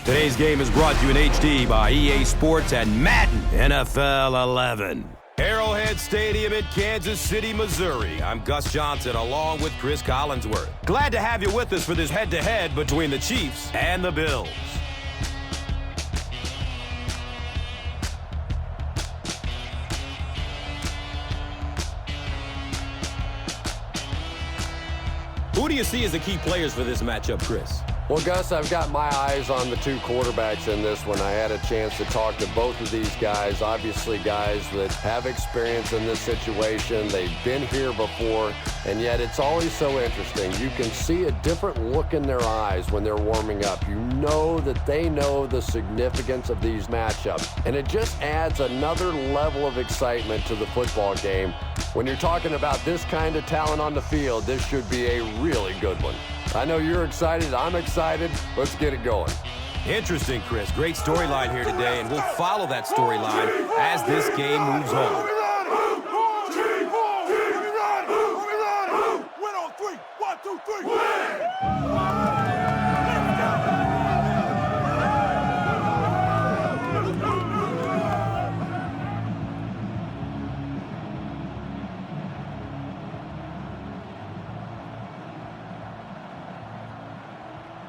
Today's game is brought to you in HD by EA Sports and Madden NFL 11. Arrowhead Stadium in Kansas City, Missouri. I'm Gus Johnson along with Cris Collinsworth. Glad to have you with us for this head-to-head between the Chiefs and the Bills. Who do you see as the key players for this matchup, Cris? Well, Gus, I've got my eyes on the two quarterbacks in this one. I had a chance to talk to both of these guys, obviously guys that have experience in this situation. They've been here before, and yet it's always so interesting. You can see a different look in their eyes when they're warming up. You know that they know the significance of these matchups, and it just adds another level of excitement to the football game. When you're talking about this kind of talent on the field, this should be a really good one. I know you're excited. I'm excited. Let's get it going. Interesting, Cris. Great storyline here today, and we'll follow that storyline as this game moves on. Win on three. 1, 2, 3.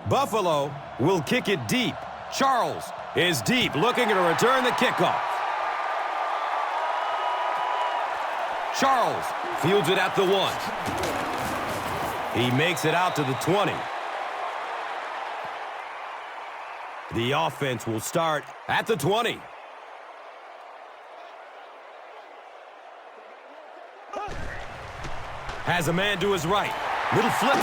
Buffalo will kick it deep. Charles is deep, looking to return the kickoff. Charles fields it at the 1. He makes it out to the 20. The offense will start at the 20. Has a man to his right. Little flip.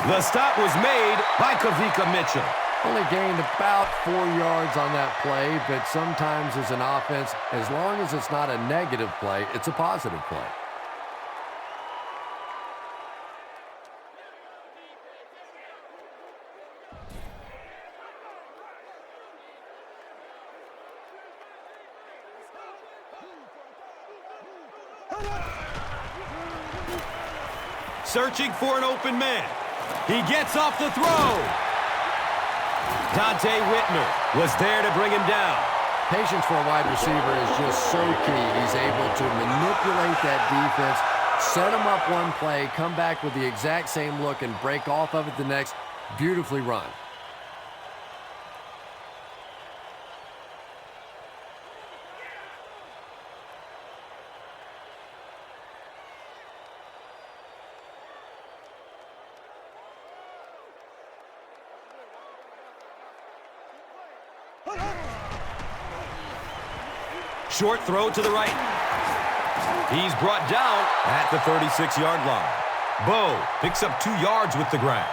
The stop was made by Kavika Mitchell. Only gained about 4 yards on that play, but sometimes as an offense, as long as it's not a negative play, it's a positive play. Searching for an open man. He gets off the throw. Dante Whitner was there to bring him down. Patience for a wide receiver is just so key. He's able to manipulate that defense, set them up one play, come back with the exact same look, and break off of it the next. Beautifully run. Short throw to the right. He's brought down at the 36-yard line. Bo picks up 2 yards with the ground.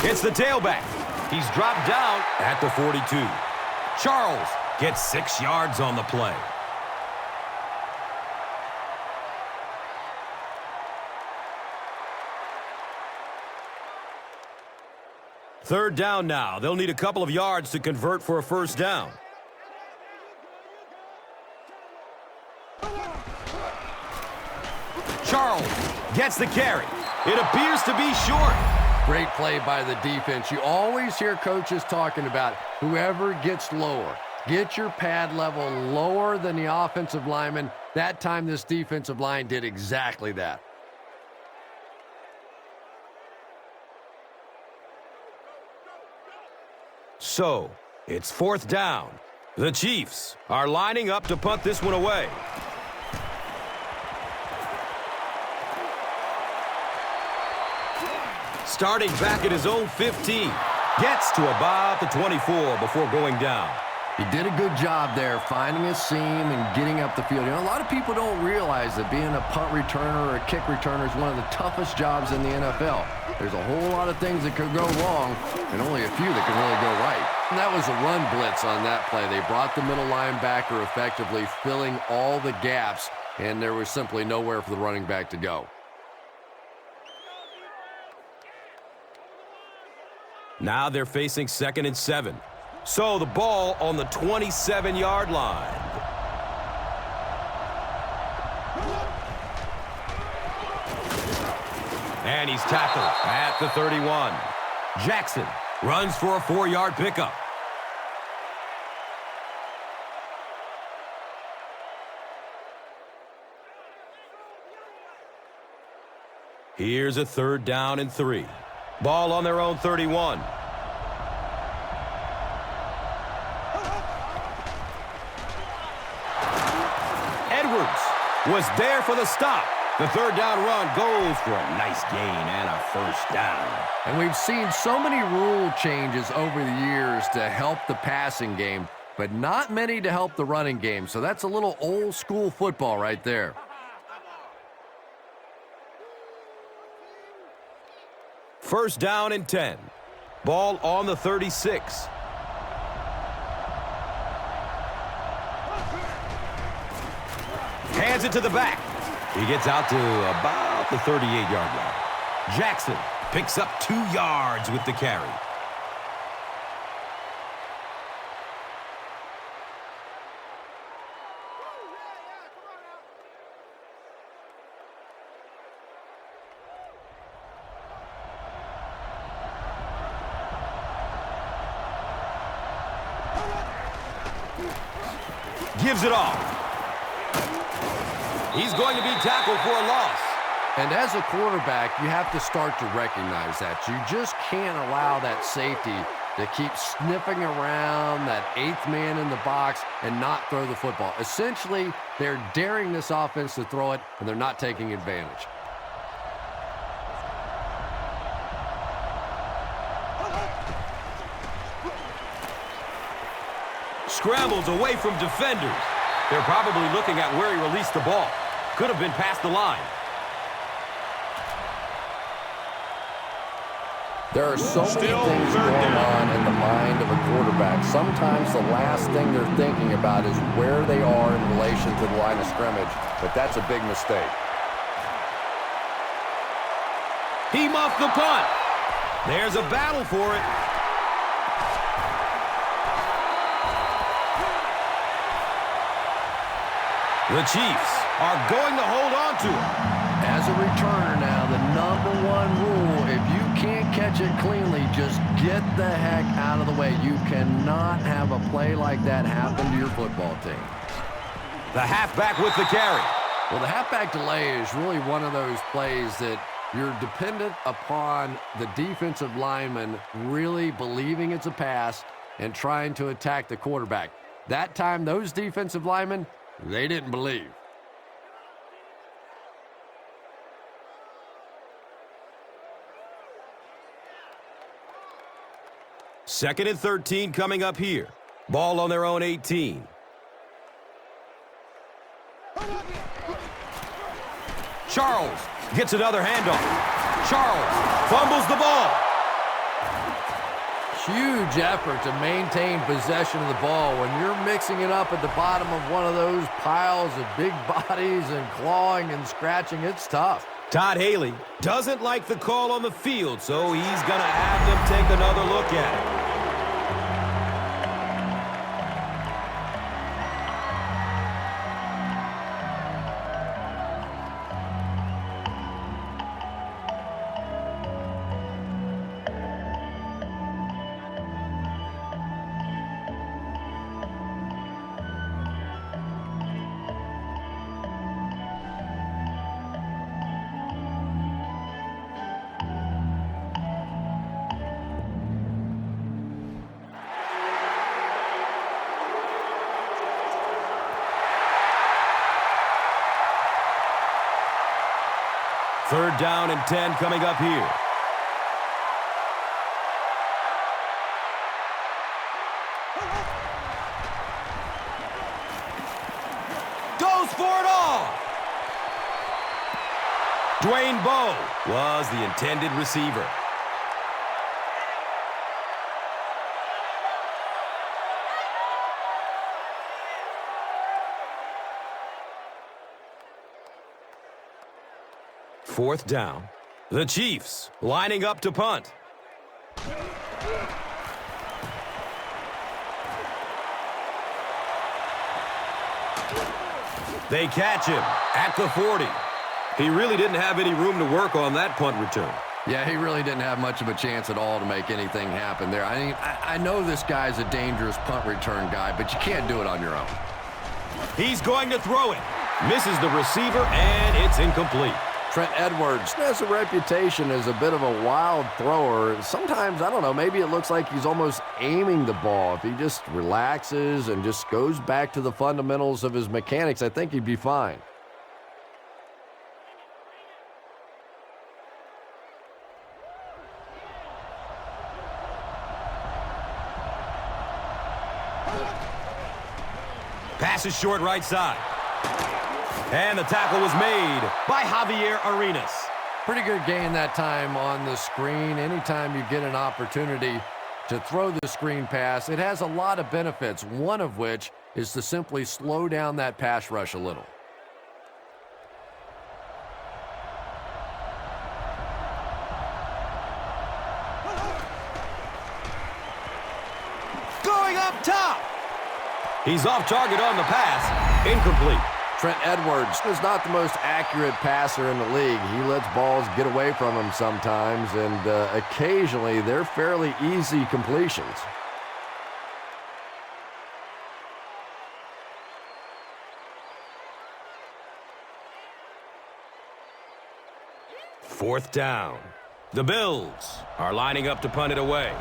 It's the tailback. He's dropped down at the 42. Charles gets 6 yards on the play. Third down now. They'll need a couple of yards to convert for a first down. Charles gets the carry. It appears to be short. Great play by the defense. You always hear coaches talking about whoever gets lower. Get your pad level lower than the offensive lineman. That time this defensive line did exactly that. So, it's fourth down. The Chiefs are lining up to punt this one away. Starting back at his own 15. Gets to about the 24 before going down. He did a good job there finding a seam and getting up the field. You know, a lot of people don't realize that being a punt returner or a kick returner is one of the toughest jobs in the NFL. There's a whole lot of things that could go wrong and only a few that can really go right. And that was a run blitz on that play. They brought the middle linebacker effectively filling all the gaps, and there was simply nowhere for the running back to go. Now they're facing 2nd and 7. So the ball on the 27-yard line. And he's tackled at the 31. Jackson runs for a 4-yard pickup. Here's a 3rd down and 3. Ball on their own 31. Edwards was there for the stop. The 3rd down run goes for a nice gain and a 1st down. And we've seen so many rule changes over the years to help the passing game, but not many to help the running game. So that's a little old school football right there. First down and 10. Ball on the 36. Hands it to the back. He gets out to about the 38-yard line. Jackson picks up 2 yards with the carry. Gives it off. He's going to be tackled for a loss. And as a quarterback, you have to start to recognize that. You just can't allow that safety to keep sniffing around that 8th man in the box and not throw the football. Essentially, they're daring this offense to throw it, and they're not taking advantage. Scrambles away from defenders. They're probably looking at where he released the ball. Could have been past the line. There are so many things going on in the mind of a quarterback. Sometimes the last thing they're thinking about is where they are in relation to the line of scrimmage, but that's a big mistake. He muffed the punt. There's a battle for it. The Chiefs are going to hold on to it. As a returner now, the #1 rule, if you can't catch it cleanly, just get the heck out of the way. You cannot have a play like that happen to your football team. The halfback with the carry. Well, the halfback delay is really one of those plays that you're dependent upon the defensive lineman really believing it's a pass and trying to attack the quarterback. That time, those defensive linemen, they didn't believe. Second and 13 coming up here. Ball on their own 18. Charles gets another handoff. Charles fumbles the ball. Huge effort to maintain possession of the ball. When you're mixing it up at the bottom of one of those piles of big bodies and clawing and scratching, it's tough. Todd Haley doesn't like the call on the field, so he's going to have them take another look at it. Third down and 10 coming up here. Goes for it all. Dwayne Bowe was the intended receiver. Fourth down. The Chiefs lining up to punt. They catch him at the 40. He really didn't have any room to work on that punt return. Yeah, he really didn't have much of a chance at all to make anything happen there. I mean, I know this guy's a dangerous punt return guy, but you can't do it on your own. He's going to throw it. Misses the receiver, and it's incomplete. Trent Edwards has a reputation as a bit of a wild thrower. Sometimes, I don't know, maybe it looks like he's almost aiming the ball. If he just relaxes and just goes back to the fundamentals of his mechanics, I think he'd be fine. Pass is short right side. And the tackle was made by Javier Arenas. Pretty good gain that time on the screen. Anytime you get an opportunity to throw the screen pass, it has a lot of benefits, one of which is to simply slow down that pass rush a little. Going up top. He's off target on the pass. Incomplete. Trent Edwards is not the most accurate passer in the league. He lets balls get away from him sometimes, and occasionally they're fairly easy completions. Fourth down. The Bills are lining up to punt it away.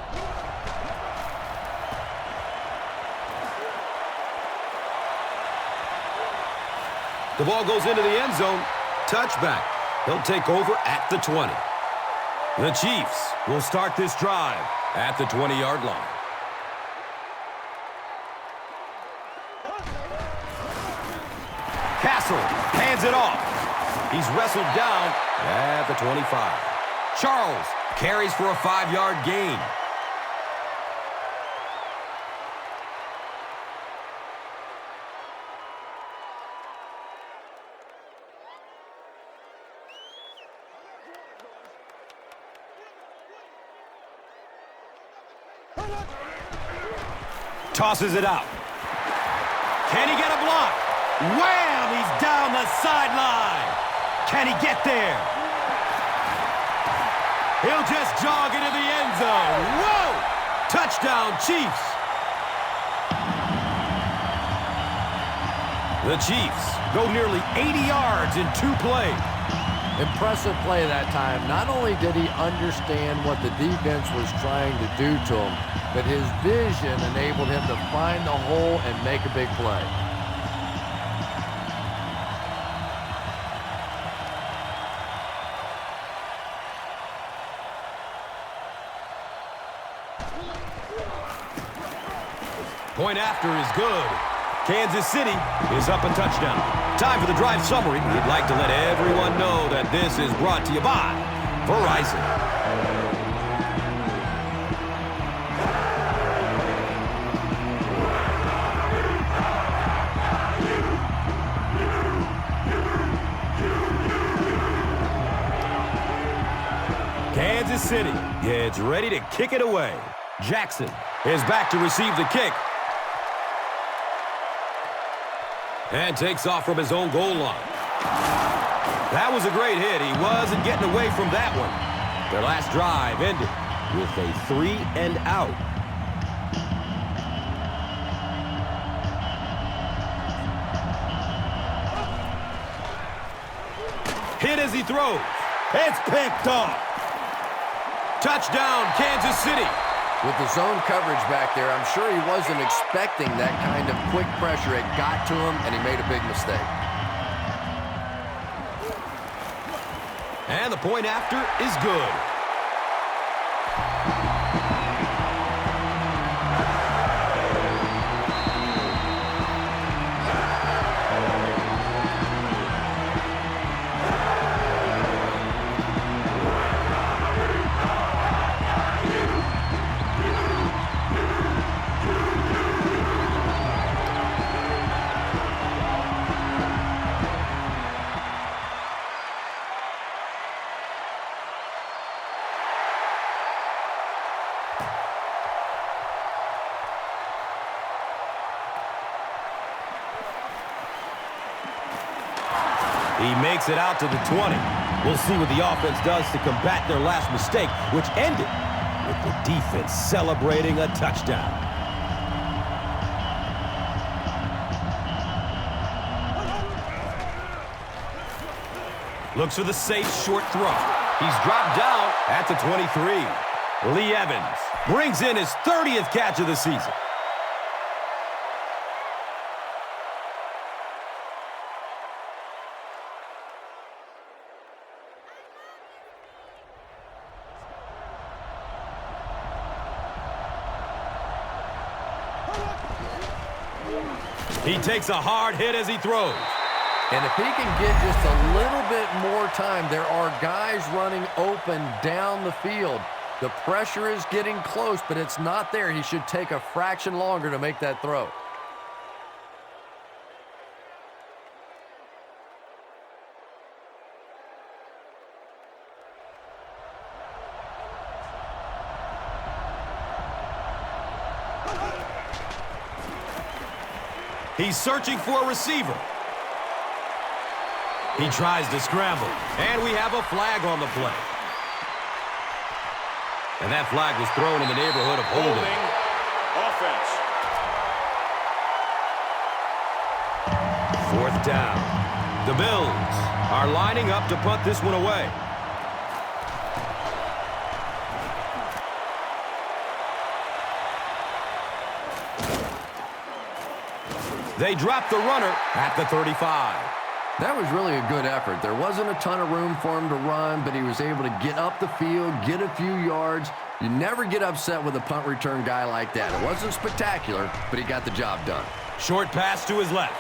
The ball goes into the end zone. Touchback. He'll take over at the 20. The Chiefs will start this drive at the 20-yard line. Castle hands it off. He's wrestled down at the 25. Charles carries for a 5-yard gain. Tosses it out. Can he get a block? Wham! He's down the sideline. Can he get there? He'll just jog into the end zone. Whoa! Touchdown, Chiefs. The Chiefs go nearly 80 yards in 2 plays. Impressive play that time. Not only did he understand what the defense was trying to do to him, but his vision enabled him to find the hole and make a big play. Point after is good. Kansas City is up a touchdown. Time for the drive summary. We'd like to let everyone know that this is brought to you by Verizon. Kansas City gets ready to kick it away. Jackson is back to receive the kick. And takes off from his own goal line. That was a great hit. He wasn't getting away from that one. Their last drive ended with a 3-and-out. Hit as he throws. It's picked off. Touchdown, Kansas City. With the zone coverage back there, I'm sure he wasn't expecting that kind of quick pressure. It got to him, and he made a big mistake. And the point after is good. He makes it out to the 20. We'll see what the offense does to combat their last mistake, which ended with the defense celebrating a touchdown. Looks for the safe short throw. He's dropped down at the 23. Lee Evans brings in his 30th catch of the season. He takes a hard hit as he throws. And if he can get just a little bit more time, there are guys running open down the field. The pressure is getting close, but it's not there. He should take a fraction longer to make that throw. He's searching for a receiver. He tries to scramble, and we have a flag on the play. And that flag was thrown in the neighborhood of holding. Offense. Fourth down. The Bills are lining up to punt this one away. They drop the runner at the 35. That was really a good effort. There wasn't a ton of room for him to run, but he was able to get up the field, get a few yards. You never get upset with a punt return guy like that. It wasn't spectacular, but he got the job done. Short pass to his left.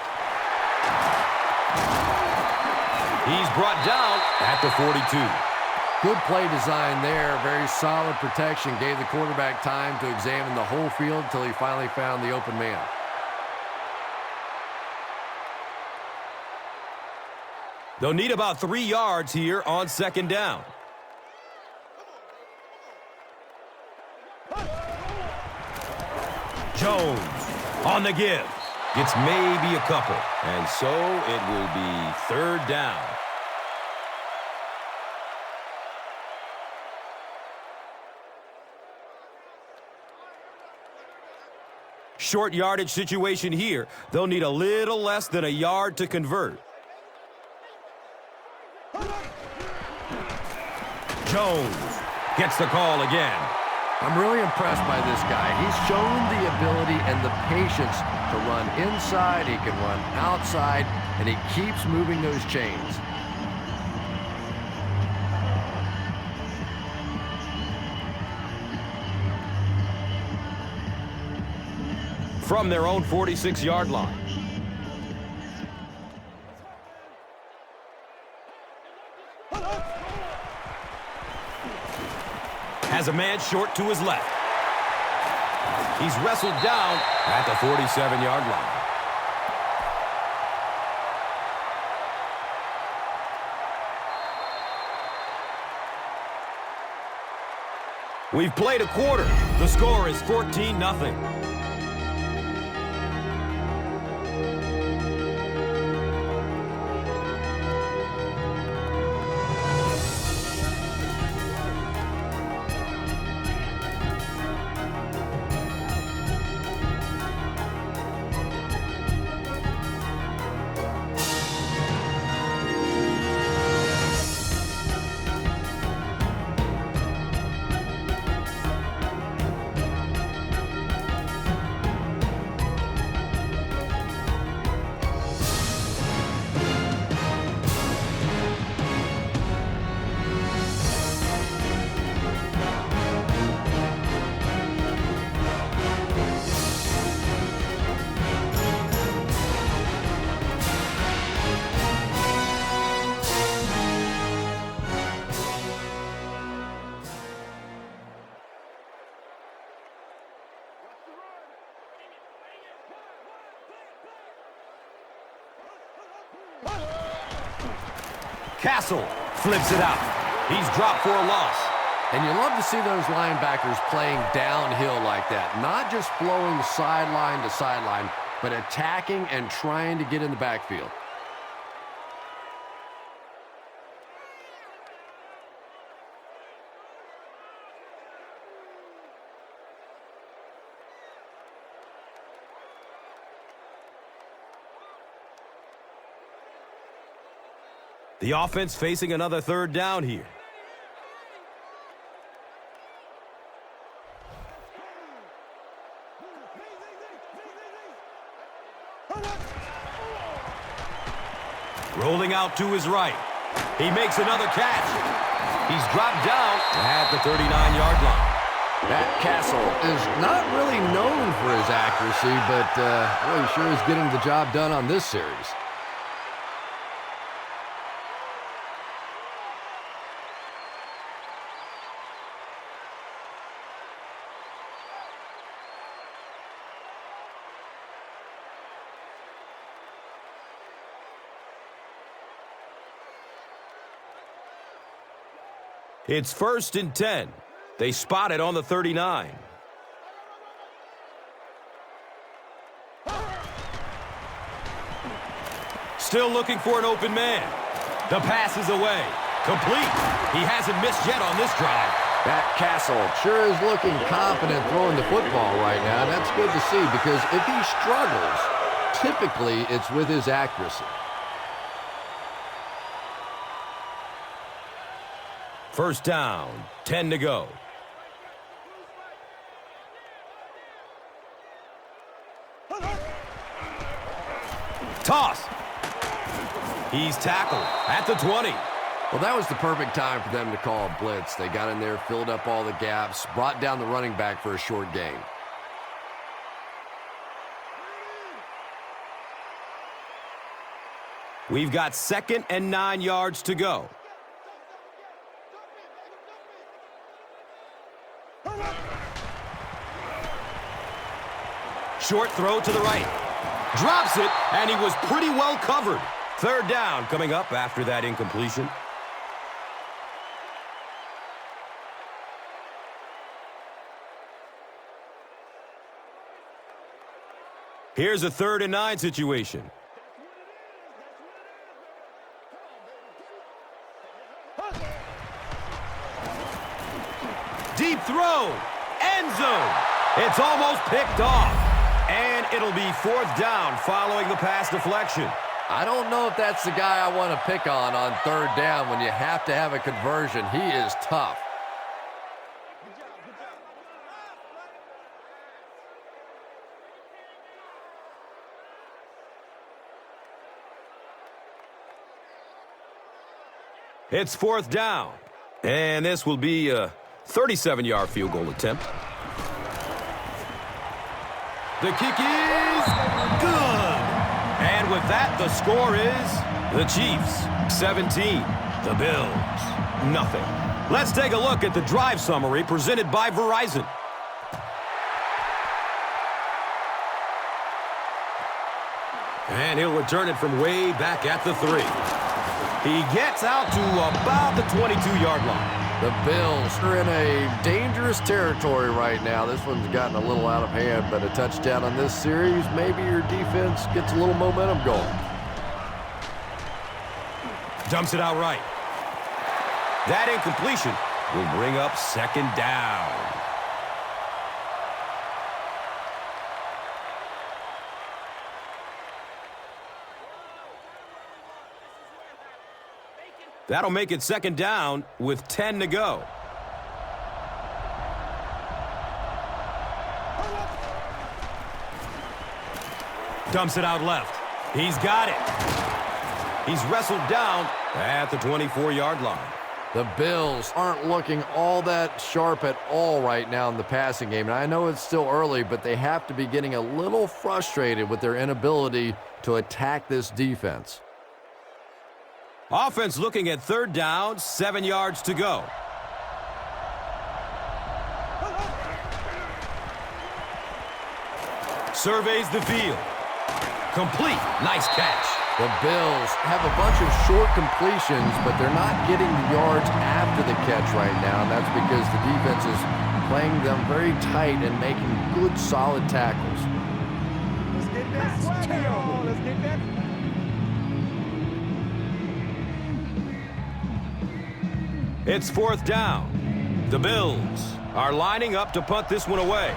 He's brought down at the 42. Good play design there. Very solid protection. Gave the quarterback time to examine the whole field until he finally found the open man. They'll need about 3 yards here on second down. Jones on the give. Gets maybe a couple. And so it will be third down. Short yardage situation here. They'll need a little less than a yard to convert. Jones gets the call again. I'm really impressed by this guy. He's shown the ability and the patience to run inside. He can run outside, and he keeps moving those chains. From their own 46-yard line. Has a man short to his left. He's wrestled down at the 47-yard line. We've played a quarter. The score is 14-0. Castle flips it out. He's dropped for a loss. And you love to see those linebackers playing downhill like that. Not just flowing sideline to sideline, but attacking and trying to get in the backfield. The offense facing another third down here. Rolling out to his right. He makes another catch. He's dropped down at the 39-yard line. Matt Castle is not really known for his accuracy, but boy, he sure is getting the job done on this series. It's 1st and 10. They spot it on the 39. Still looking for an open man. The pass is away. Complete. He hasn't missed yet on this drive. Matt Castle sure is looking confident throwing the football right now. That's good to see because if he struggles, typically it's with his accuracy. First down, 10 to go. Toss. He's tackled at the 20. Well, that was the perfect time for them to call a blitz. They got in there, filled up all the gaps, brought down the running back for a short gain. We've got 2nd and 9 yards to go. Short throw to the right. Drops it, and he was pretty well covered. Third down coming up after that incompletion. Here's a 3rd and 9 situation. Deep throw. End zone. It's almost picked off. And it'll be 4th down following the pass deflection. I don't know if that's the guy I want to pick on 3rd down when you have to have a conversion. He is tough. It's 4th down. And this will be a 37-yard field goal attempt. The kick is good. And with that, the score is the Chiefs 17, the Bills nothing. Let's take a look at the drive summary presented by Verizon. And he'll return it from way back at the 3. He gets out to about the 22-yard line. The Bills are in a dangerous territory right now. This one's gotten a little out of hand, but a touchdown on this series, maybe your defense gets a little momentum going. Dumps it out right. That incompletion will bring up 2nd down. That'll make it 2nd down with 10 to go. Dumps it out left. He's got it. He's wrestled down at the 24-yard line. The Bills aren't looking all that sharp at all right now in the passing game. And I know it's still early, but they have to be getting a little frustrated with their inability to attack this defense. Offense looking at 3rd down, 7 yards to go. Surveys the field. Complete. Nice catch. The Bills have a bunch of short completions, but they're not getting the yards after the catch right now, and that's because the defense is playing them very tight and making good, solid tackles. Let's get that swagger on. Let's get that. It's 4th down. The Bills are lining up to punt this one away.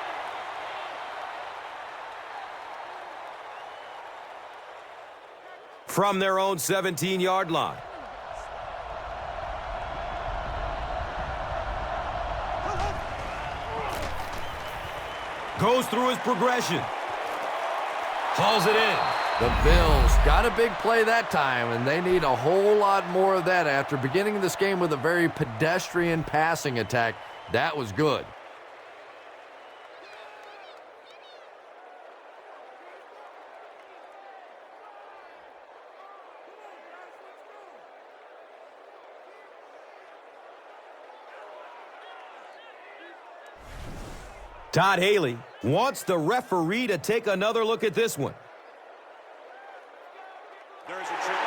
from their own 17-yard line. Goes through his progression. Hauls it in. The Bills got a big play that time, and they need a whole lot more of that after beginning this game with a very pedestrian passing attack. That was good. Todd Haley wants the referee to take another look at this one. There's a change.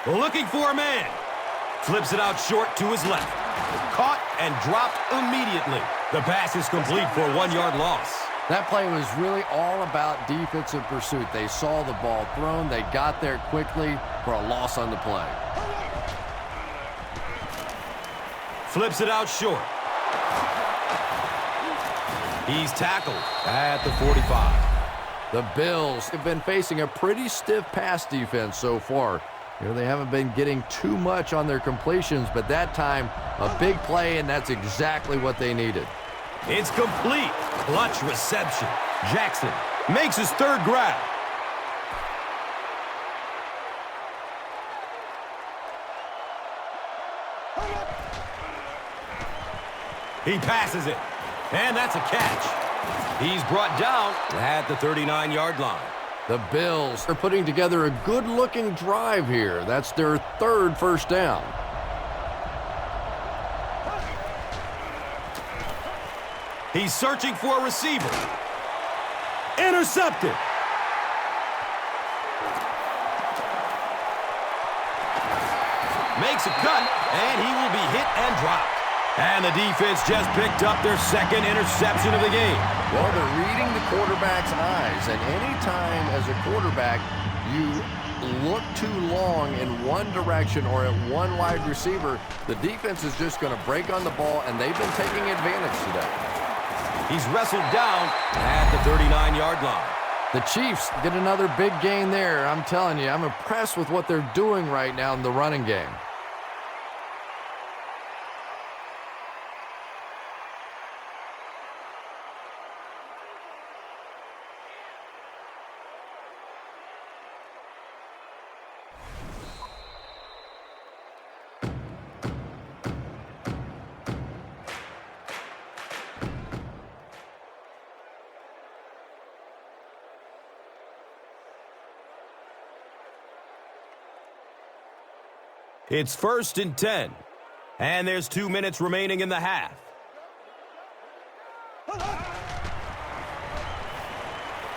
Looking for a man. Flips it out short to his left. Caught and dropped immediately. The pass is complete for a 1-yard loss. That play was really all about defensive pursuit. They saw the ball thrown. They got there quickly for a loss on the play. Flips it out short. He's tackled at the 45. The Bills have been facing a pretty stiff pass defense so far. You know, they haven't been getting too much on their completions, but that time, a big play, and that's exactly what they needed. It's complete. Clutch reception. Jackson makes his third grab. He passes it, and that's a catch. He's brought down at the 39-yard line. The Bills are putting together a good-looking drive here. That's their third first down. He's searching for a receiver. Intercepted. Makes a cut, and he will be hit and dropped. And the defense just picked up their second interception of the game. Well, they're reading the quarterback's eyes, and any time as a quarterback you look too long in one direction or at one wide receiver, the defense is just going to break on the ball, and they've been taking advantage today. He's wrestled down at the 39-yard line. The Chiefs get another big gain there. I'm telling you, I'm impressed with what they're doing right now in the running game. It's 1st and 10, and there's 2 minutes remaining in the half.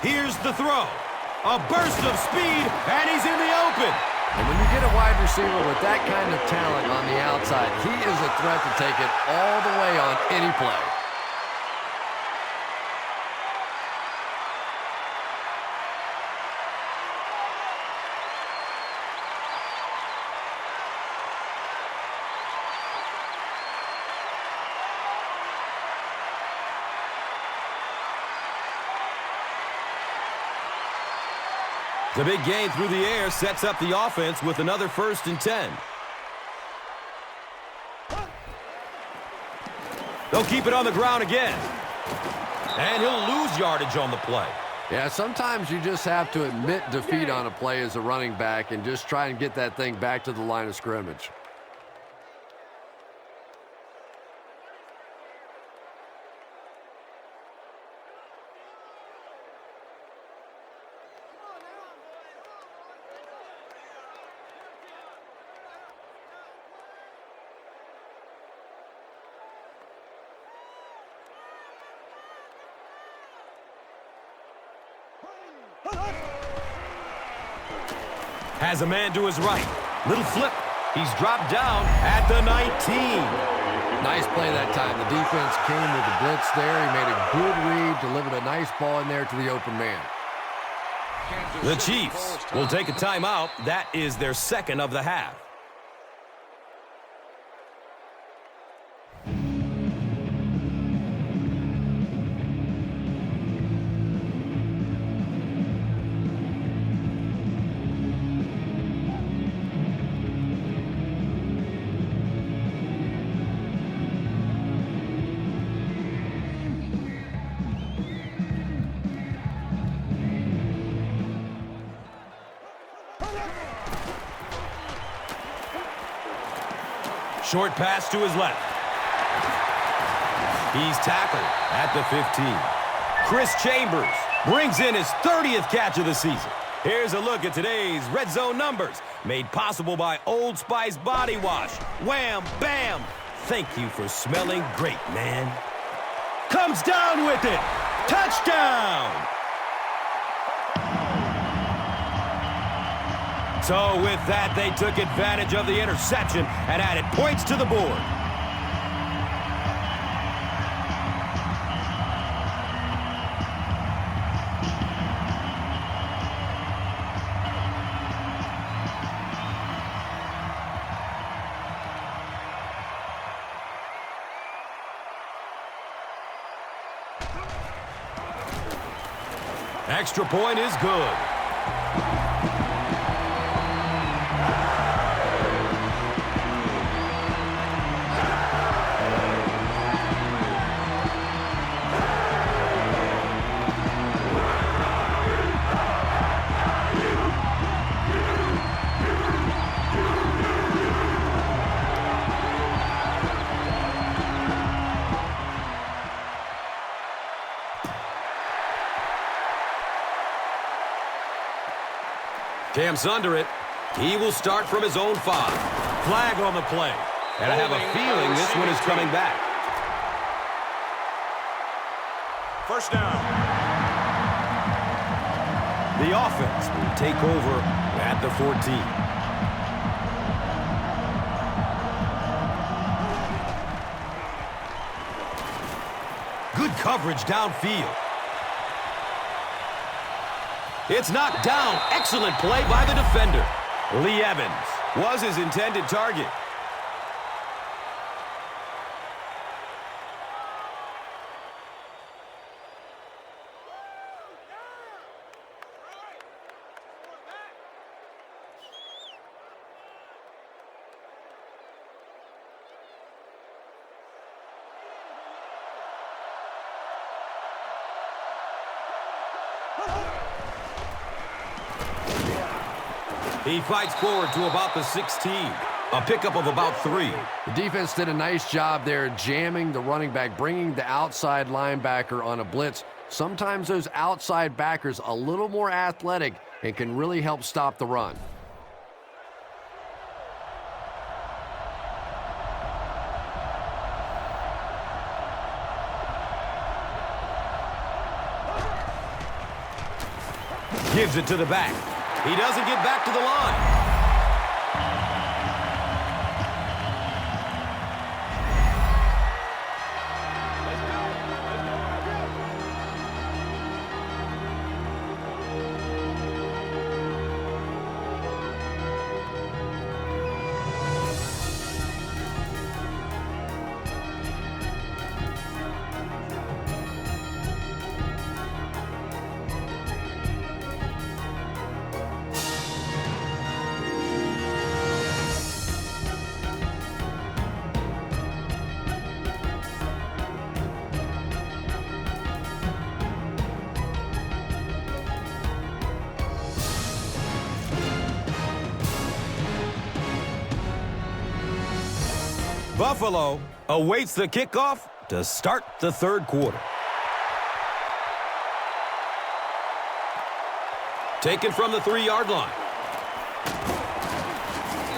Here's the throw. A burst of speed, and he's in the open. And when you get a wide receiver with that kind of talent on the outside, he is a threat to take it all the way on any play. The big gain through the air sets up the offense with another 1st and 10. They'll keep it on the ground again. And he'll lose yardage on the play. Yeah, sometimes you just have to admit defeat on a play as a running back and just try and get that thing back to the line of scrimmage. Has a man to his right. Little flip. He's dropped down at the 19. Nice play that time. The defense came with the blitz there. He made a good read, delivered a nice ball in there to the open man. The Chiefs will take a timeout. That is their second of the half. Short pass to his left. He's tackled at the 15. Chris Chambers brings in his 30th catch of the season. Here's a look at today's red zone numbers, made possible by Old Spice Body Wash. Wham, bam. Thank you for smelling great, man. Comes down with it. Touchdown. So with that, they took advantage of the interception and added points to the board. Extra point is good. Cam's under it. He will start from his own 5. Flag on the play. And I have a feeling this one is coming back. First down. The offense will take over at the 14. Good coverage downfield. It's knocked down. Excellent play by the defender. Lee Evans was his intended target. He fights forward to about the 16. A pickup of about 3. The defense did a nice job there jamming the running back, bringing the outside linebacker on a blitz. Sometimes those outside backers a little more athletic and can really help stop the run. Gives it to the back. He doesn't get back to the line. Buffalo awaits the kickoff to start the third quarter. Taken from the 3-yard line.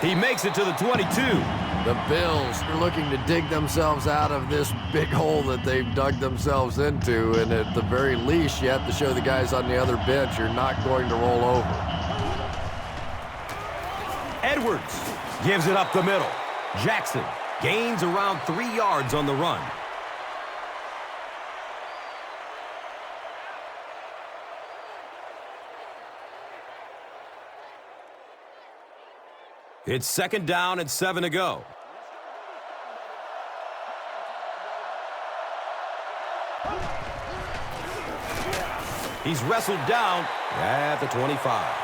He makes it to the 22. The Bills are looking to dig themselves out of this big hole that they've dug themselves into, and at the very least, you have to show the guys on the other bench you're not going to roll over. Edwards gives it up the middle. Jackson gains around 3 yards on the run. It's 2nd down and 7 to go. He's wrestled down at the 25.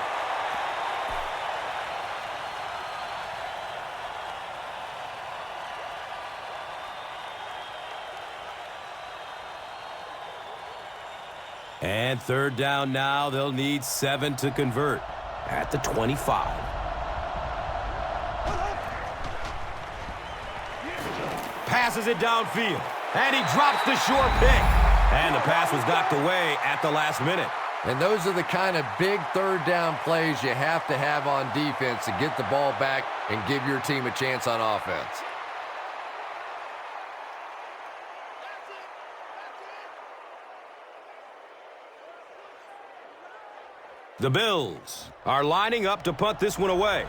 And 3rd down now. They'll need 7 to convert at the 25. Passes it downfield, and he drops the short pick. And the pass was knocked away at the last minute. And those are the kind of big 3rd down plays you have to have on defense to get the ball back and give your team a chance on offense. The Bills are lining up to punt this one away.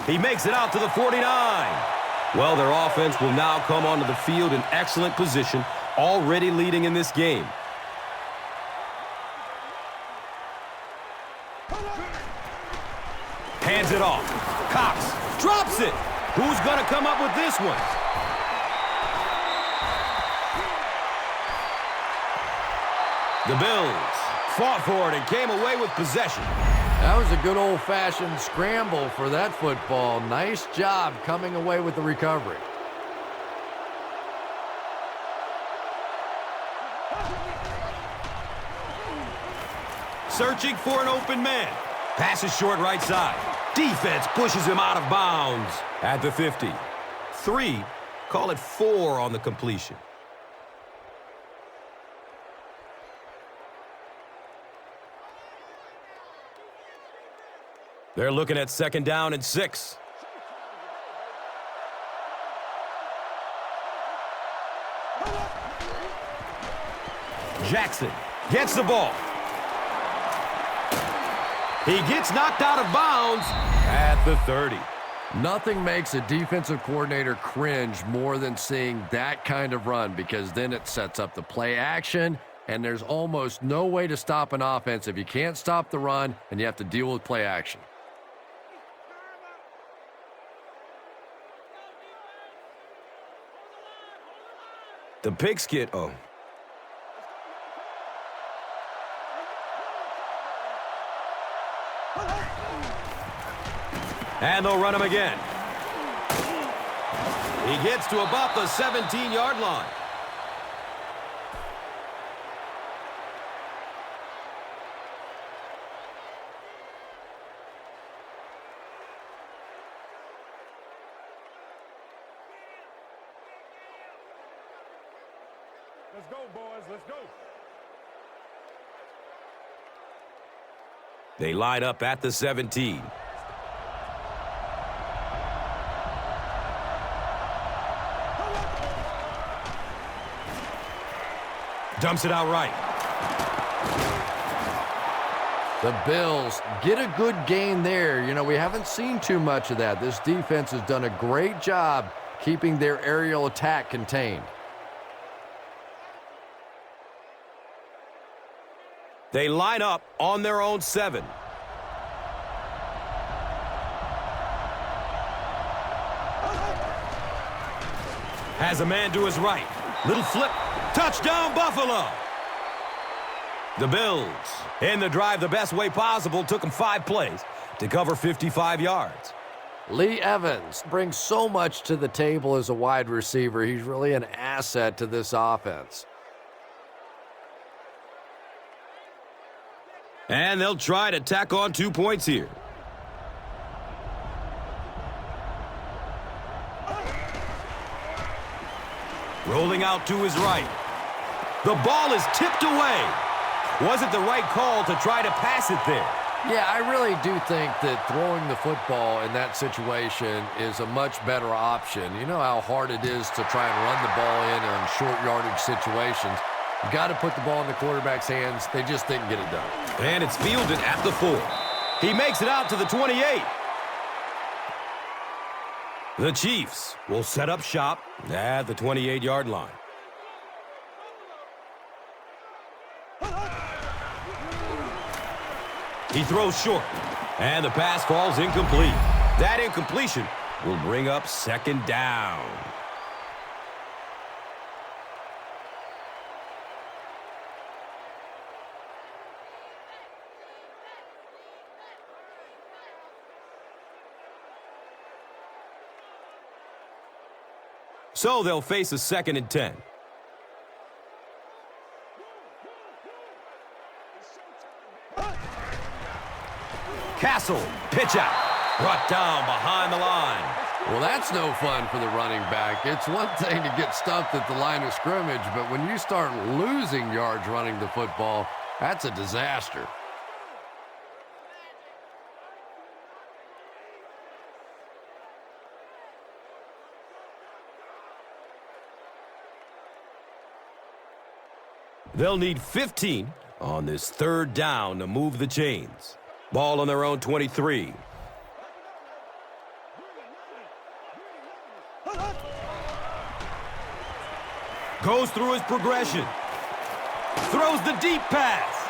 He makes it out to the 49. Well, their offense will now come onto the field in excellent position, already leading in this game. Hands it off. Cox drops it. Who's going to come up with this one? The Bills fought for it and came away with possession. That was a good old-fashioned scramble for that football. Nice job coming away with the recovery. Searching for an open man. Passes short right side. Defense pushes him out of bounds at the 50. 3, call it 4 on the completion. They're looking at 2nd down and 6. Jackson gets the ball. He gets knocked out of bounds at the 30. Nothing makes a defensive coordinator cringe more than seeing that kind of run, because then it sets up the play action, and there's almost no way to stop an offense if you can't stop the run and you have to deal with play action. The pigskin. Oh. And they'll run him again. He gets to about the 17-yard line. Let's go, boys. Let's go. They line up at the 17. Dumps it out right. The Bills get a good gain there. You know, we haven't seen too much of that. This defense has done a great job keeping their aerial attack contained. They line up on their own 7. Has a man to his right. Little flip. Touchdown, Buffalo. The Bills, in the drive the best way possible, took them 5 plays to cover 55 yards. Lee Evans brings so much to the table as a wide receiver. He's really an asset to this offense. And they'll try to tack on 2 points here. Rolling out to his right. The ball is tipped away. Was it the right call to try to pass it there? Yeah, I really do think that throwing the football in that situation is a much better option. You know how hard it is to try and run the ball in short yardage situations. You got to put the ball in the quarterback's hands. They just didn't get it done. And it's fielded at the 4. He makes it out to the 28. The Chiefs will set up shop at the 28-yard line. He throws short, and the pass falls incomplete. That incompletion will bring up 2nd down. So they'll face a 2nd and 10. Castle, pitch out, brought down behind the line. Well, that's no fun for the running back. It's one thing to get stuffed at the line of scrimmage, but when you start losing yards running the football, that's a disaster. They'll need 15 on this 3rd down to move the chains. Ball on their own 23. Goes through his progression. Throws the deep pass.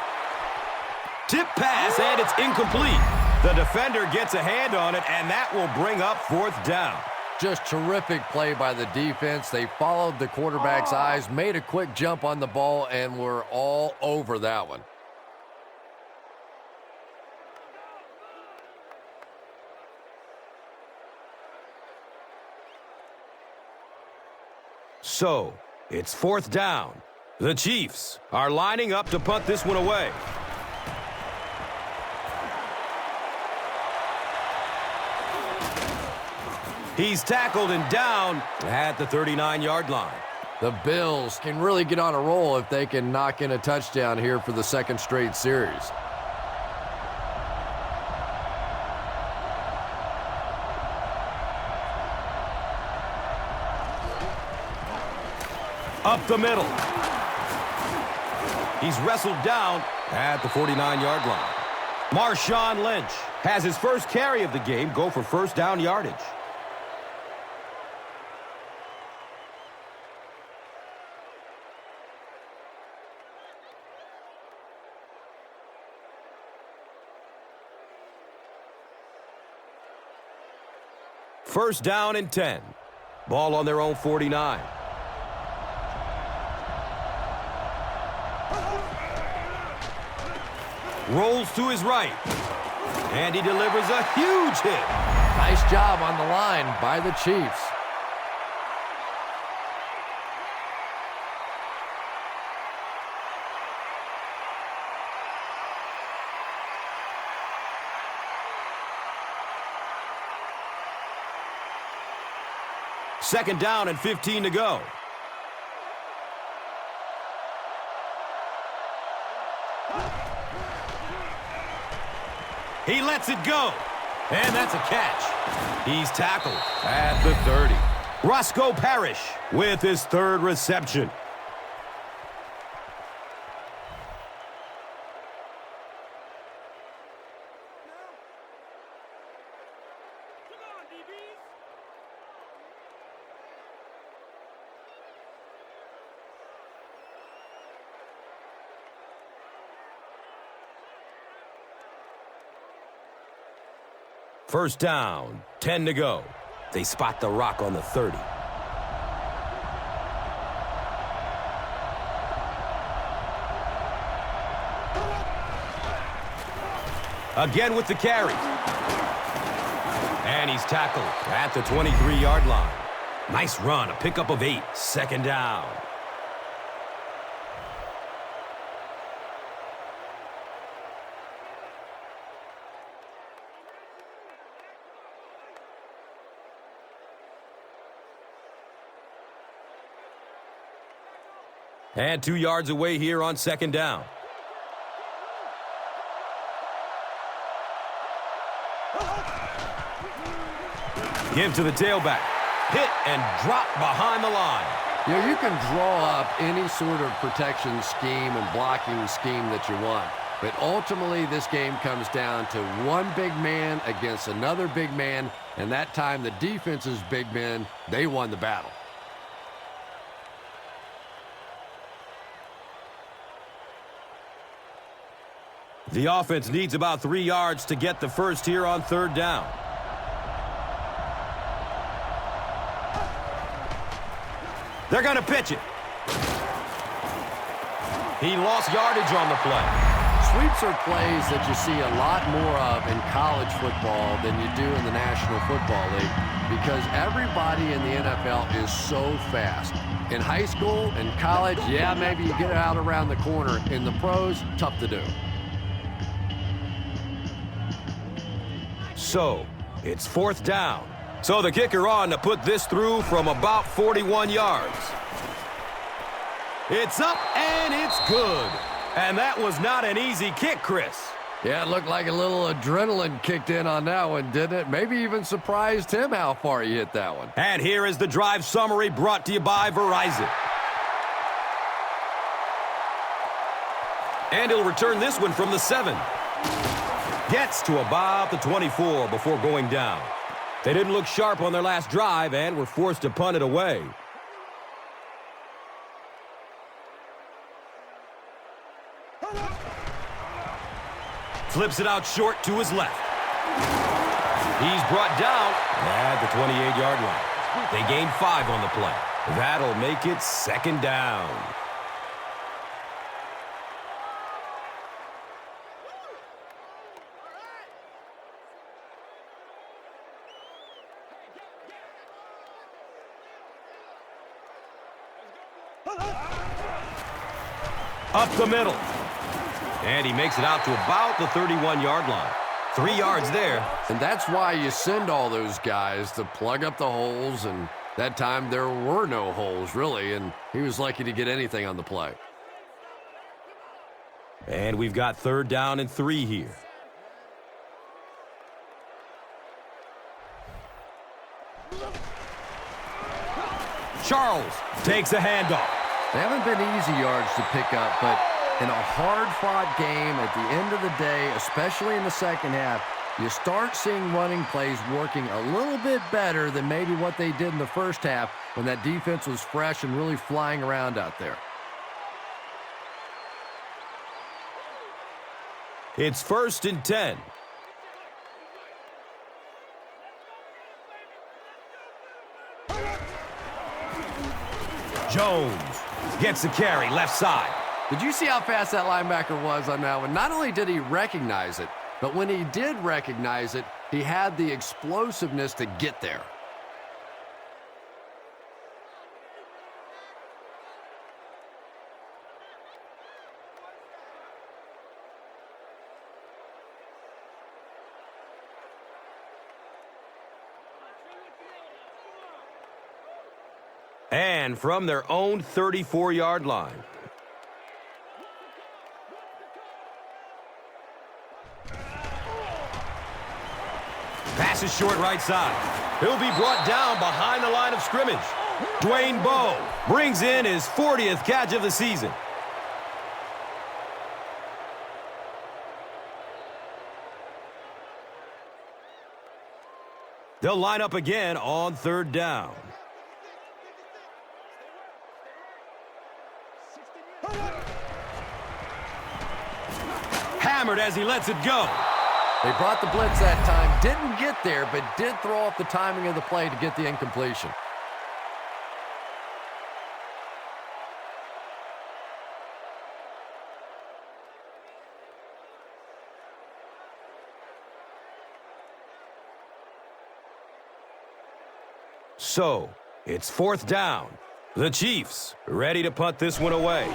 Tip pass, and it's incomplete. The defender gets a hand on it, and that will bring up 4th down. Just terrific play by the defense. They followed the quarterback's eyes, made a quick jump on the ball, and were all over that one. So, it's 4th down. The Chiefs are lining up to punt this one away. He's tackled and down at the 39-yard line. The Bills can really get on a roll if they can knock in a touchdown here for the 2nd straight series. Up the middle. He's wrestled down at the 49-yard line. Marshawn Lynch has his first carry of the game go for 1st down yardage. First down and 10. Ball on their own 49. Rolls to his right. And he delivers a huge hit. Nice job on the line by the Chiefs. Second down and 15 to go. He lets it go. And that's a catch. He's tackled at the 30. Roscoe Parrish with his 3rd reception. First down, 10 to go. They spot the rock on the 30. Again with the carry. And he's tackled at the 23-yard line. Nice run, a pickup of 8, second down. And 2 yards away here on second down. Give to the tailback. Hit and drop behind the line. You know, you can draw up any sort of protection scheme and blocking scheme that you want. But ultimately, this game comes down to one big man against another big man. And that time, the defense's big men, they won the battle. The offense needs about 3 yards to get the first here on third down. They're going to pitch it. He lost yardage on the play. Sweeps are plays that you see a lot more of in college football than you do in the National Football League because everybody in the NFL is so fast. In high school and college, yeah, maybe you get out around the corner. In the pros, tough to do. So, it's fourth down. So the kicker on to put this through from about 41 yards. It's up and it's good. And that was not an easy kick, Chris. Yeah, it looked like a little adrenaline kicked in on that one, didn't it? Maybe even surprised him how far he hit that one. And here is the drive summary brought to you by Verizon. And he'll return this one from the 7. Gets to about the 24 before going down. They didn't look sharp on their last drive and were forced to punt it away. Flips it out short to his left. He's brought down at the 28-yard line. They gained 5 on the play. That'll make it second down. Up the middle. And he makes it out to about the 31-yard line. 3 yards there. And that's why you send all those guys to plug up the holes, and that time there were no holes, really, and he was lucky to get anything on the play. And we've got third down and 3 here. Charles takes a handoff. They haven't been easy yards to pick up, but in a hard-fought game at the end of the day, especially in the second half, you start seeing running plays working a little bit better than maybe what they did in the first half when that defense was fresh and really flying around out there. It's 1st and 10. Jones gets the carry, left side. Did you see how fast that linebacker was on that one? Not only did he recognize it, but when he did recognize it, he had the explosiveness to get there. And from their own 34-yard line. Pass is short right side. He'll be brought down behind the line of scrimmage. Dwayne Bowe brings in his 40th catch of the season. They'll line up again on third down. Hammered as he lets it go. They brought the blitz that time, didn't get there, but did throw off the timing of the play to get the incompletion. So, it's fourth down. The Chiefs ready to punt this one away.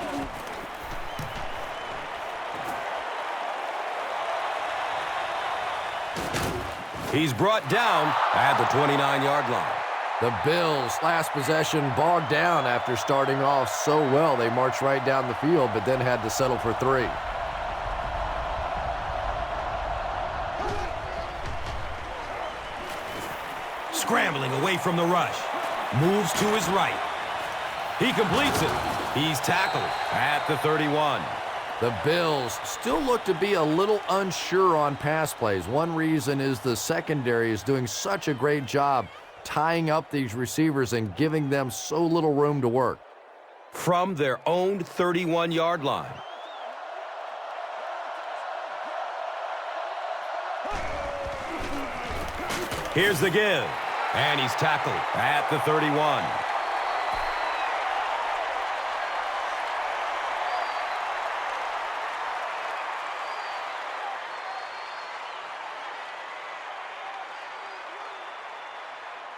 He's brought down at the 29-yard line. The Bills' last possession bogged down after starting off so well. They marched right down the field, but then had to settle for 3. Scrambling away from the rush. Moves to his right. He completes it. He's tackled at the 31. The Bills still look to be a little unsure on pass plays. One reason is the secondary is doing such a great job tying up these receivers and giving them so little room to work. From their own 31-yard line. Here's the give. And he's tackled at the 31.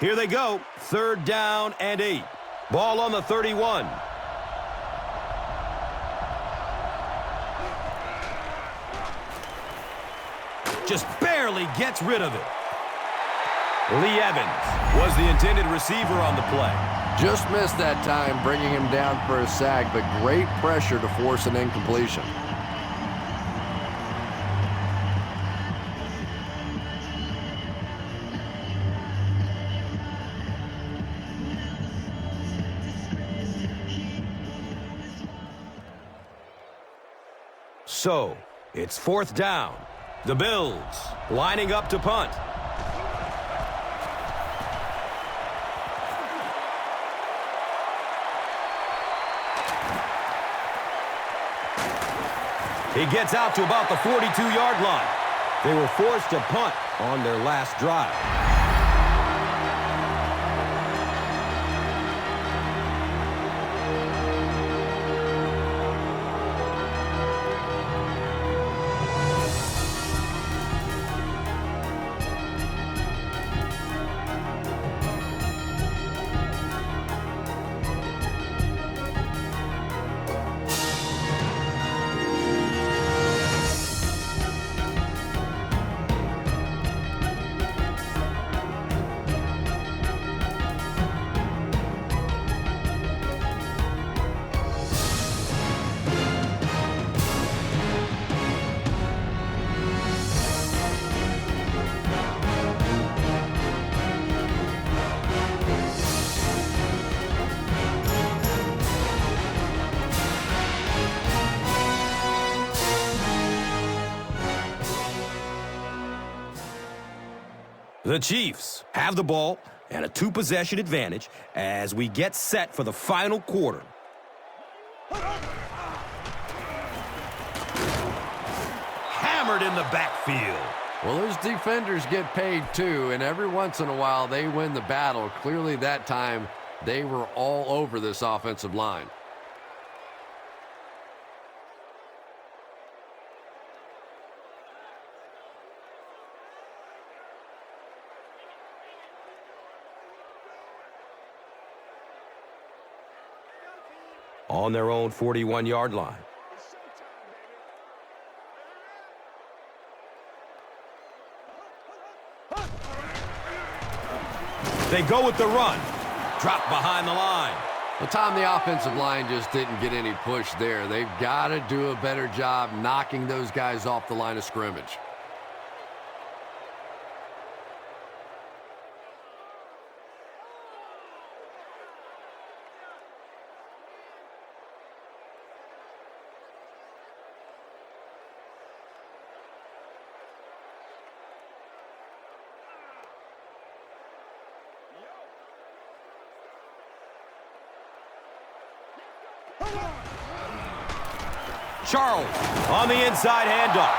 Here they go. 3rd down and 8. Ball on the 31. Just barely gets rid of it. Lee Evans was the intended receiver on the play. Just missed that time, bringing him down for a sack, but great pressure to force an incompletion. So, it's 4th down. The Bills lining up to punt. He gets out to about the 42-yard line. They were forced to punt on their last drive. The Chiefs have the ball and a 2-possession advantage as we get set for the final quarter. Hammered in the backfield. Well, those defenders get paid too, and every once in a while they win the battle. Clearly that time they were all over this offensive line. On their own 41-yard line. They go with the run. Drop behind the line. Well, Tom, the offensive line just didn't get any push there. They've got to do a better job knocking those guys off the line of scrimmage. Charles on the inside handoff.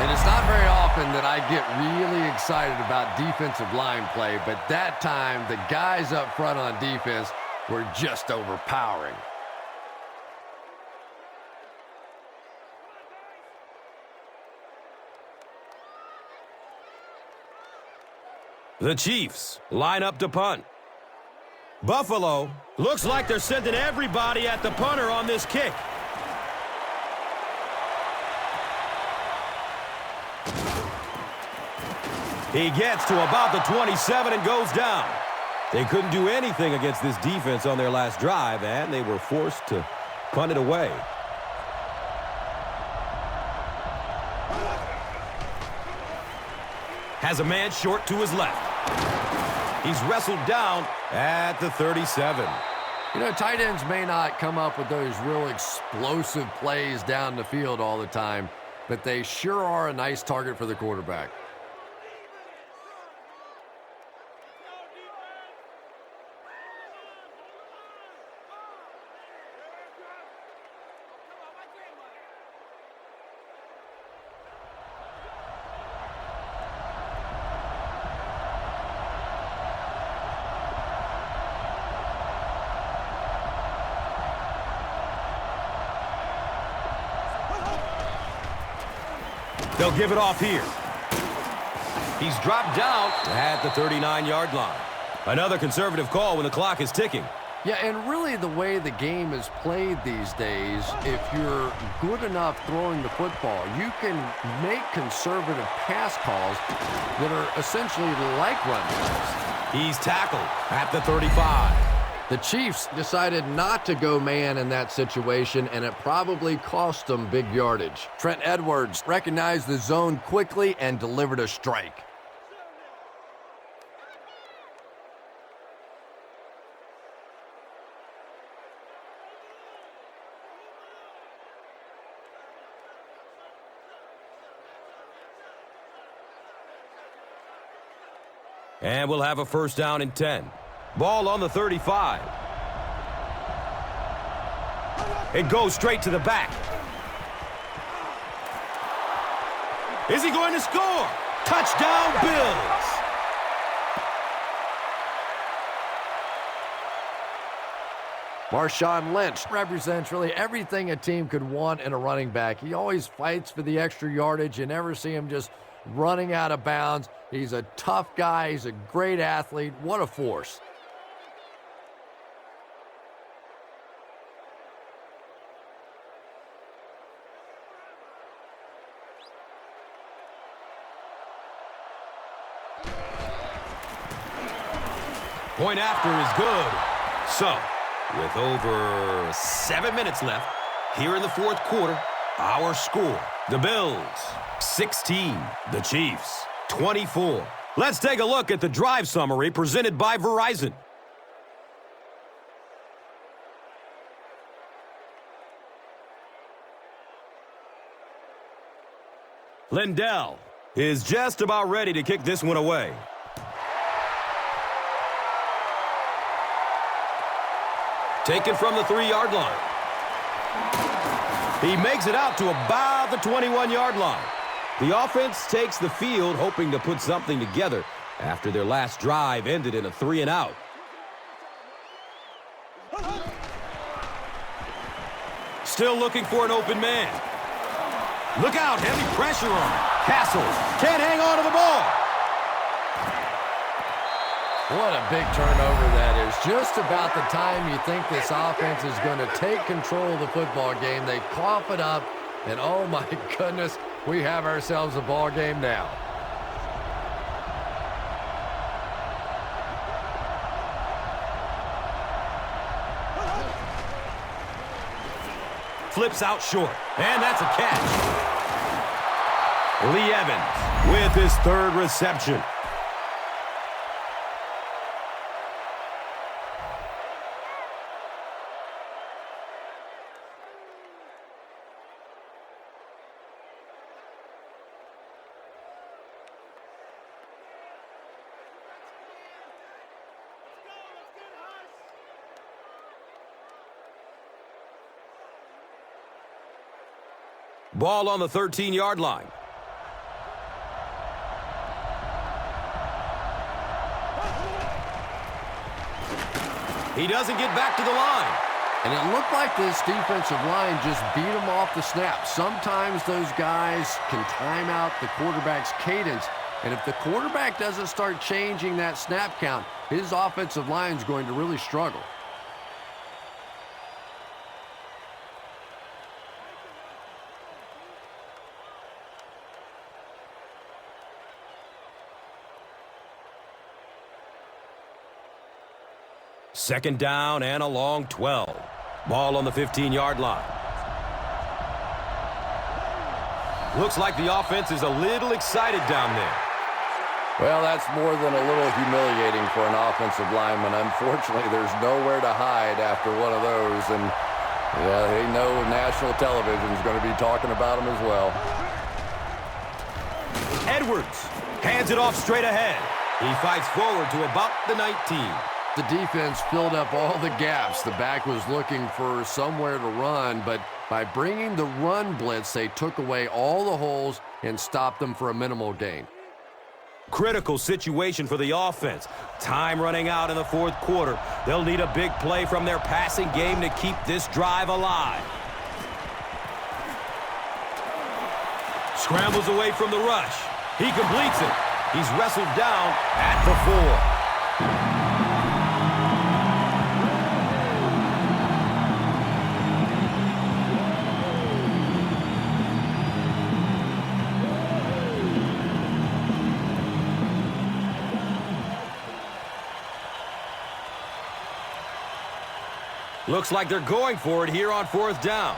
And it's not very often that I get really excited about defensive line play, but that time the guys up front on defense were just overpowering. The Chiefs line up to punt. Buffalo looks like they're sending everybody at the punter on this kick. He gets to about the 27 and goes down. They couldn't do anything against this defense on their last drive, and they were forced to punt it away. Has a man short to his left. He's wrestled down at the 37. You know, tight ends may not come up with those real explosive plays down the field all the time, but they sure are a nice target for the quarterback. They'll give it off here. He's dropped down at the 39-yard line. Another conservative call when the clock is ticking. Yeah, and really the way the game is played these days, if you're good enough throwing the football, you can make conservative pass calls that are essentially like run plays. He's tackled at the 35. The Chiefs decided not to go man in that situation, and it probably cost them big yardage. Trent Edwards recognized the zone quickly and delivered a strike. And we'll have a first down and 10. Ball on the 35. It goes straight to the back. Is he going to score? Touchdown, Bills! Marshawn Lynch represents really everything a team could want in a running back. He always fights for the extra yardage. You never see him just running out of bounds. He's a tough guy. He's a great athlete. What a force. Point after is good. So, with over 7 minutes left, here in the fourth quarter, our score, the Bills, 16, the Chiefs, 24. Let's take a look at the drive summary presented by Verizon. Lindell is just about ready to kick this one away. Taken from the 3-yard line. He makes it out to about the 21-yard line. The offense takes the field, hoping to put something together after their last drive ended in a 3-and-out. Still looking for an open man. Look out, heavy pressure on him. Castle can't hang on to the ball. What a big turnover that is. Just about the time you think this offense is going to take control of the football game, they cough it up, and oh my goodness, we have ourselves a ball game now. Flips out short, and that's a catch. Lee Evans with his third reception. Ball on the 13-yard line. He doesn't get back to the line. And it looked like this defensive line just beat him off the snap. Sometimes those guys can time out the quarterback's cadence. And if the quarterback doesn't start changing that snap count, his offensive line is going to really struggle. Second down and a long 12. Ball on the 15-yard line. Looks like the offense is a little excited down there. Well, that's more than a little humiliating for an offensive lineman. Unfortunately, there's nowhere to hide after one of those. And, yeah, they know national television is going to be talking about them as well. Edwards hands it off straight ahead. He fights forward to about the 19. The defense filled up all the gaps. The back was looking for somewhere to run, but by bringing the run blitz, they took away all the holes and stopped them for a minimal gain. Critical situation for the offense. Time running out in the fourth quarter. They'll need a big play from their passing game to keep this drive alive. Scrambles away from the rush. He completes it. He's wrestled down at the 4. Looks like they're going for it here on fourth down.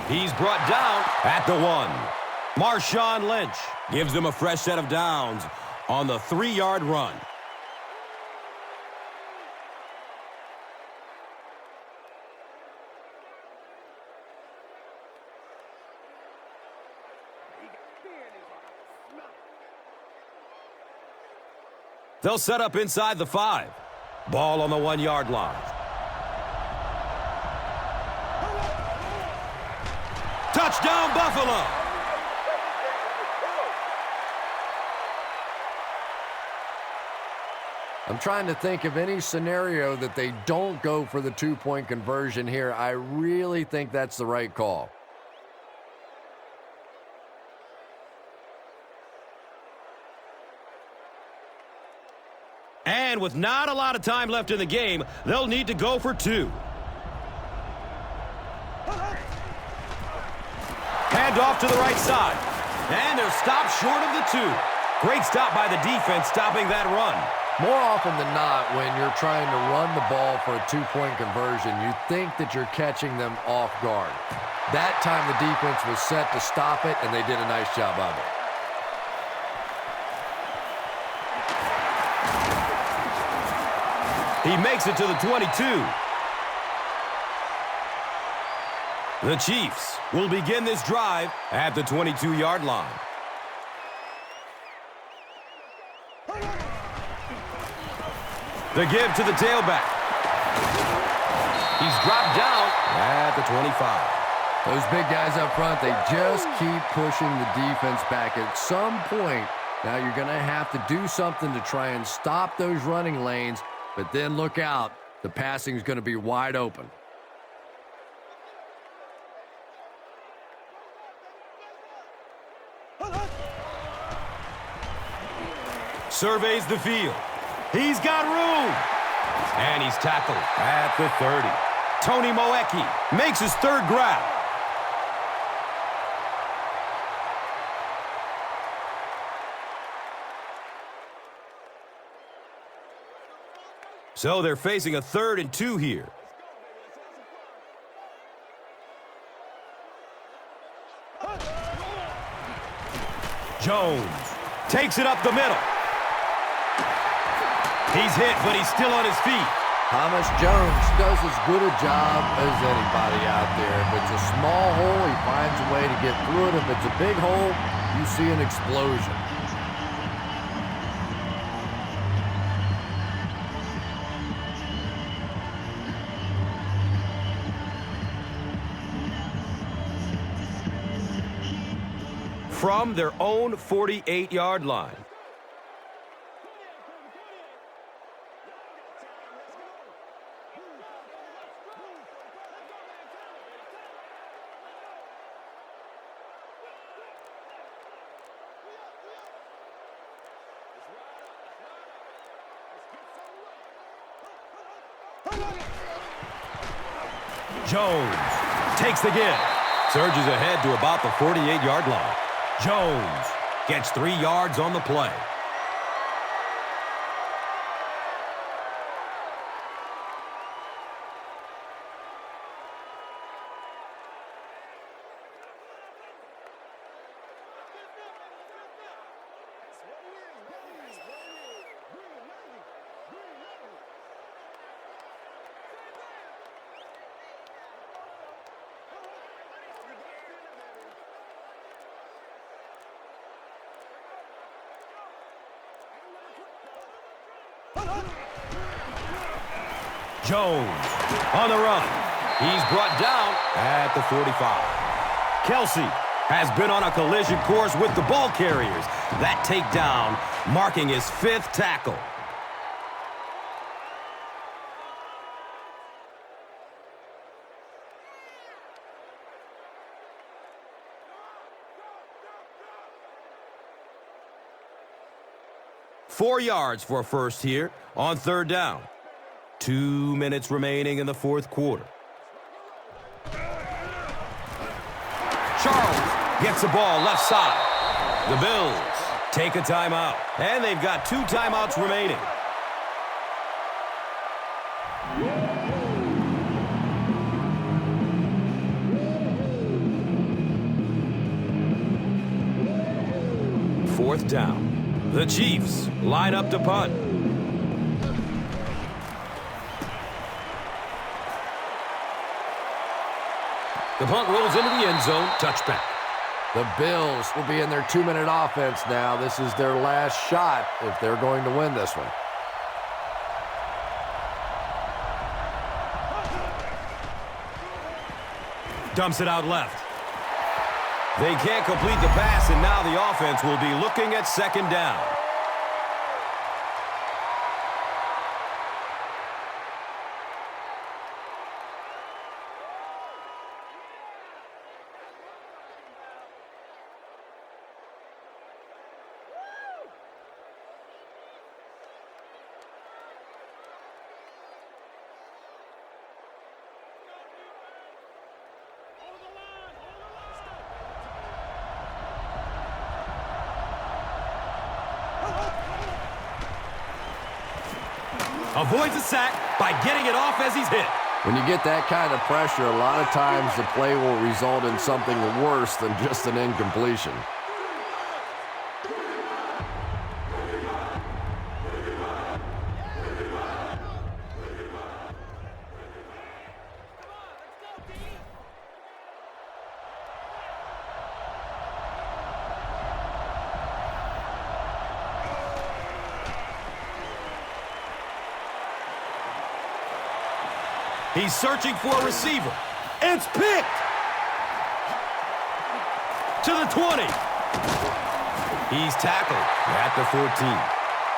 He's brought down at the 1. Marshawn Lynch gives them a fresh set of downs on the 3-yard run. They'll set up inside the 5. Ball on the 1-yard line. Touchdown, Buffalo! I'm trying to think of any scenario that they don't go for the 2-point conversion here. I really think that's the right call. And with not a lot of time left in the game, they'll need to go for 2. Hand off to the right side. And they're stopped short of the 2. Great stop by the defense, stopping that run. More often than not, when you're trying to run the ball for a 2-point conversion, you think that you're catching them off guard. That time the defense was set to stop it, and they did a nice job of it. He makes it to the 22. The Chiefs will begin this drive at the 22-yard line. The give to the tailback. He's dropped down at the 25. Those big guys up front, they just keep pushing the defense back. At some point, now you're going to have to do something to try and stop those running lanes, but then look out. The passing is going to be wide open. Surveys the field. He's got room. And he's tackled at the 30. Tony Moeki makes his third grab. So they're facing a 3rd and 2 here. Jones takes it up the middle. He's hit, but he's still on his feet. Thomas Jones does as good a job as anybody out there. If it's a small hole, he finds a way to get through it. If it's a big hole, you see an explosion. From their own 48-yard line. Jones takes the give. Surges ahead to about the 48-yard line. Jones Gets 3 yards on the play. Jones on the run. He's brought down at the 45. Kelsey has been on a collision course with the ball carriers. That takedown marking his 5th tackle. Four yards for a first here on 3rd down. 2 minutes remaining in the 4th quarter. Charles gets the ball left side. The Bills take a timeout, and they've got 2 timeouts remaining. Fourth down. The Chiefs line up to punt. The punt rolls into the end zone. Touchback. The Bills will be in their 2-minute offense now. This is their last shot if they're going to win this one. Dumps it out left. They can't complete the pass, and now the offense will be looking at 2nd down. Avoids a sack by getting it off as he's hit. When you get that kind of pressure, a lot of times the play will result in something worse than just an incompletion. He's searching for a receiver. It's picked! To the 20. He's tackled at the 14.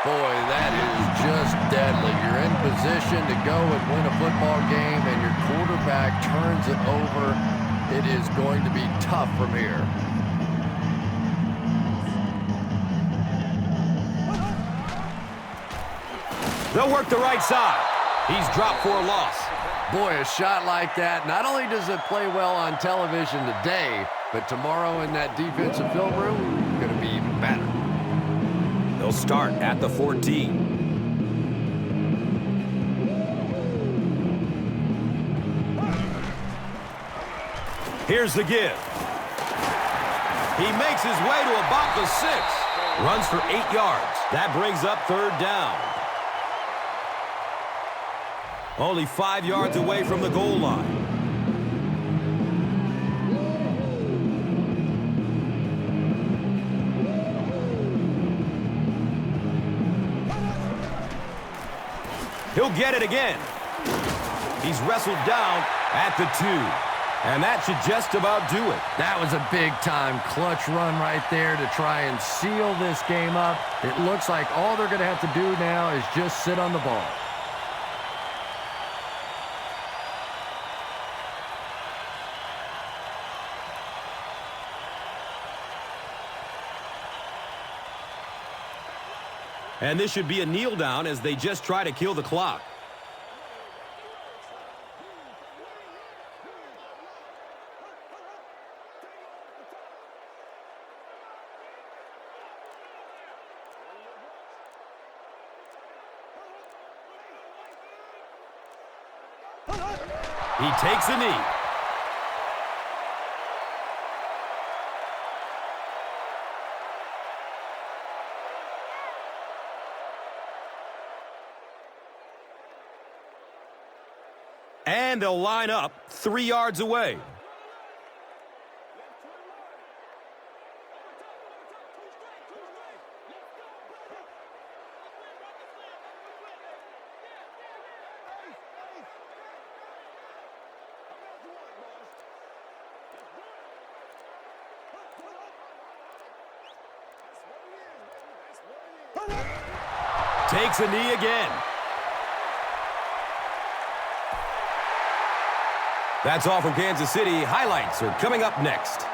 Boy, that is just deadly. You're in position to go and win a football game, and your quarterback turns it over. It is going to be tough from here. They'll work the right side. He's dropped for a loss. Boy, a shot like that, not only does it play well on television today, but tomorrow in that defensive film room, going to be even better. They'll start at the 14. Here's the give. He makes his way to about the 6. Runs for 8 yards. That brings up 3rd down. Only 5 yards away from the goal line. He'll get it again. He's wrestled down at the 2. And that should just about do it. That was a big-time clutch run right there to try and seal this game up. It looks like all they're going to have to do now is just sit on the ball. And this should be a kneel down as they just try to kill the clock. He takes a knee. And they'll line up 3 yards away. Takes a knee again. That's all from Kansas City. Highlights are coming up next.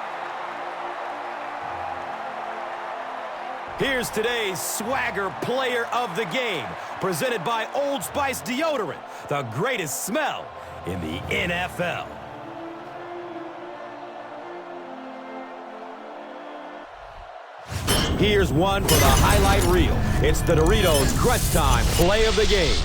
Here's today's Swagger Player of the Game, presented by Old Spice Deodorant, the greatest smell in the NFL. Here's one for the highlight reel. It's the Doritos Crunch Time Play of the Game.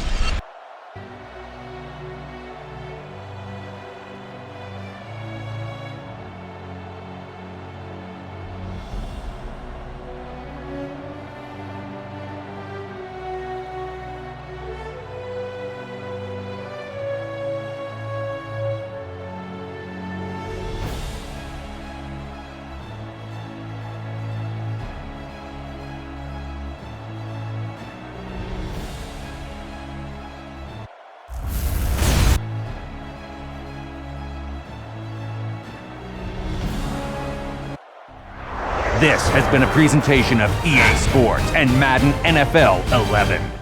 This has been a presentation of EA Sports and Madden NFL 11.